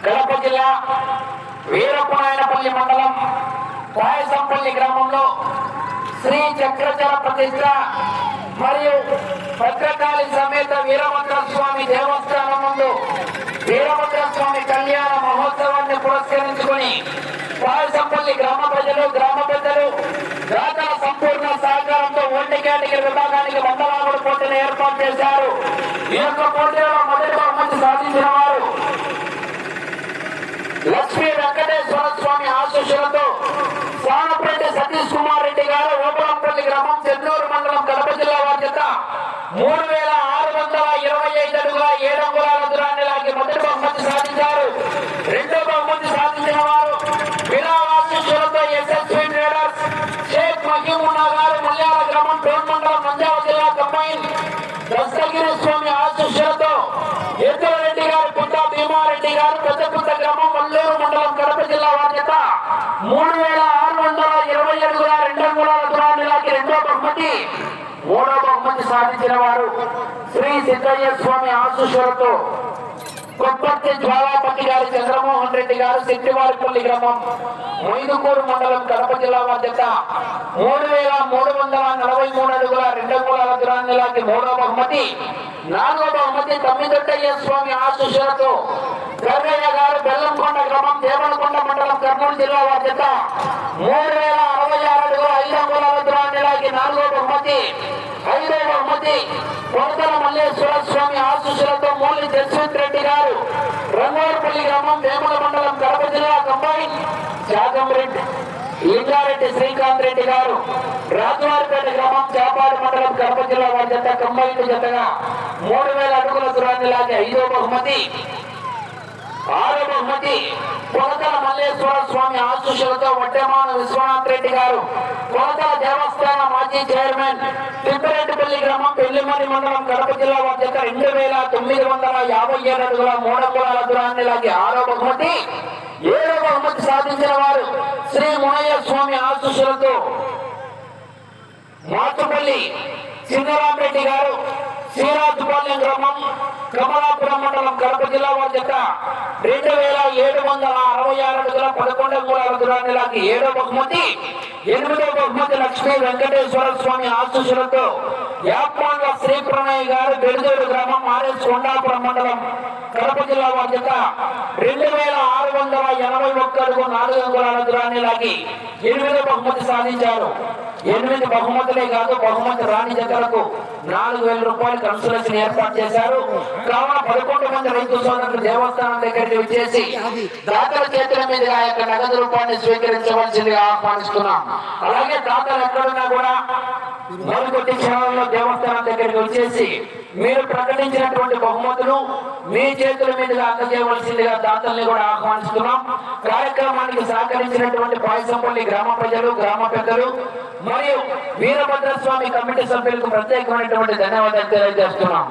కడప జిల్లా వీరపనాయనపల్లి మండలం పాయసంపల్లి గ్రామంలో శ్రీ చక్రచర ప్రతిష్ట మరియు భద్రకాళి సమేత వీరభద్ర స్వామి దేవస్థానం ముందు వీరభద్ర స్వామి కళ్యాణ మహోత్సవాన్ని పురస్కరించుకొని పాయసంపల్లి గ్రామ ప్రజలు గ్రామ పెద్దలు దాతల సంపూర్ణ సహకారంతో ఓల్డ్ కేటగిరీ విభాగానికి వందలాగుడు పోటీని ఏర్పాటు చేశారు. ఈ యొక్క పోటీలో మొదటి బహుమతి సాధించిన వారు లక్ష్మీ వెంకటేశ్వర స్వామి ఆశీస్సులతో సానపరెడ్డి సతీష్ కుమార్ రెడ్డి గారు ఓబులంపల్లి గ్రామం చెన్నూరు మండలం కడప జిల్లా వారి చేత 3625 అడుగుల 7 అంగుళాల దూరాన్ని లాగి మొదటి బహుమతి సాధించారు. రెండో బహుమతి సాధించిన వారు వినా ఆశీస్సులతో ఎస్ఎస్పీ ట్రేడర్స్ షేక్ మహీమున్నా గారు మల్యాల గ్రామం డోన్ మండలం నంద్యాల జిల్లా కంబైన్ దస్తగిరి స్వామి ఆశీస్సులతో ఎద్దులరెడ్డి గారు పుట్ట భీమారెడ్డి గారు పెద్దపుట్ట గ్రామం వల్లూరు మండలం కడప జిల్లా వారి చేత 3620 అడుగుల 2 అంగుళాల దూరాన్ని లాగి రెండో బహుమతి. మూడో బహుమతి సాధించిన వారు శ్రీ సిద్ధయ్య స్వామి ఆశీస్సులతో కొప్పర్తి జ్వాలాపతి గారి చంద్రమోహన్ రెడ్డి గారు శెట్టివారిపల్లి గ్రామం మొయిదుకూరు మండలం కడప జిల్లా వారి చేత 3343 అడుగుల 2 అంగుళాల దూరాన్ని లాగి మూడో బహుమతి. నాలుగో బహుమతి తమ్మిదొడ్డయ్య స్వామి ఆశీస్సులతో కర్రయ్య గారు బెల్లంకొండ గ్రామం దేవనకొండ మండలం కర్నూలు జిల్లా వారి చేత 3066 అడుగుల 5 అంగుళాల దూరాన్ని లాగి నాలుగో బహుమతి. ఐదో బహుమతి కొరతల మల్లేశ్వర స్వామి ఆశీస్సులతో మూలి జస్వంత్ రెడ్డి గారు రంగోరపల్లి గ్రామం వేముల మండలం కడప జిల్లా కంబైన్ జాగంరెడ్డి లింగారెడ్డి శ్రీకాంత్ రెడ్డి గారు రాజువారిపేట గ్రామం చాపాడు మండలం కడప జిల్లా వారి జత కంబైన్ జతగా 3000 అడుగుల దూరాన్ని లాగి ఐదో బహుమతి. ఆరో బహుమతి కొరతల మల్లేశ్వర స్వామి ఆశీస్సులతో వడ్డెమాన విశ్వనాథ్ రెడ్డి గారు కొరతల దేవస్థాన మాజీ చైర్మన్ తిప్పిరెడ్డిపల్లి గ్రామం పెళ్లిమని మండలం కడప జిల్లా వారి చేత 2957 అడుగుల 3 అంగుళాల దూరాన్ని లాగి ఆరో బహుమతి. ఏడో బహుమతి సాధించిన వారు శ్రీ మునయ్య స్వామి ఆశీస్సులతో మాచుపల్లి సింగరామరెడ్డి గారు శ్రీరాజుపాలెం గ్రామం కమలాపురం మండలం కడప జిల్లా వారి చేత 2766 అడుగుల 11 అంగుళాల దూరాన్ని లాగి ఏడో బహుమతి. ఎనిమిదో బహుమతి లక్ష్మీ వెంకటేశ్వర స్వామి ఆశీస్సులతో యాప్మాన్ల శ్రీ ప్రణయ్ గారు బెడుదూరు గ్రామం ఆర్ఎస్ కొండాపురం మండలం కడప జిల్లా వారి చేత 2681 అడుగు 4 అంగుళాల దూరాన్ని లాగి ఎనిమిదో బహుమతి సాధించారు. 8 బహుమతులే కాదు బహుమతి రాణి జతలకు 4000 రూపాయలు కన్సలేషన్ ఏర్పాటు చేశారు. కావున 11 మంది రైతు సోదరులు దేవస్థానం దగ్గరికి వచ్చేసి దాతల చేతుల మీదుగా యొక్క నగదు రూపాన్ని స్వీకరించవలసిందిగా ఆహ్వానిస్తున్నాం. అలాగే దాతలు ఎక్కడున్నా కూడా మరికొద్ది క్షణాలలో దేవస్థానం దగ్గరికి వచ్చేసి మీరు ప్రకటించినటువంటి బహుమతులు మీ చేతుల మీదుగా అందజేయవలసిందిగా దాతల్ని కూడా ఆహ్వానిస్తున్నాం. కార్యక్రమానికి సహకరించినటువంటి పాయసంపల్లి గ్రామ ప్రజలు గ్రామ పెద్దలు మరియు వీరభద్ర స్వామి కమిటీ సభ్యులకు ప్రత్యేకమైనటువంటి ధన్యవాదాలు తెలియజేస్తున్నాం.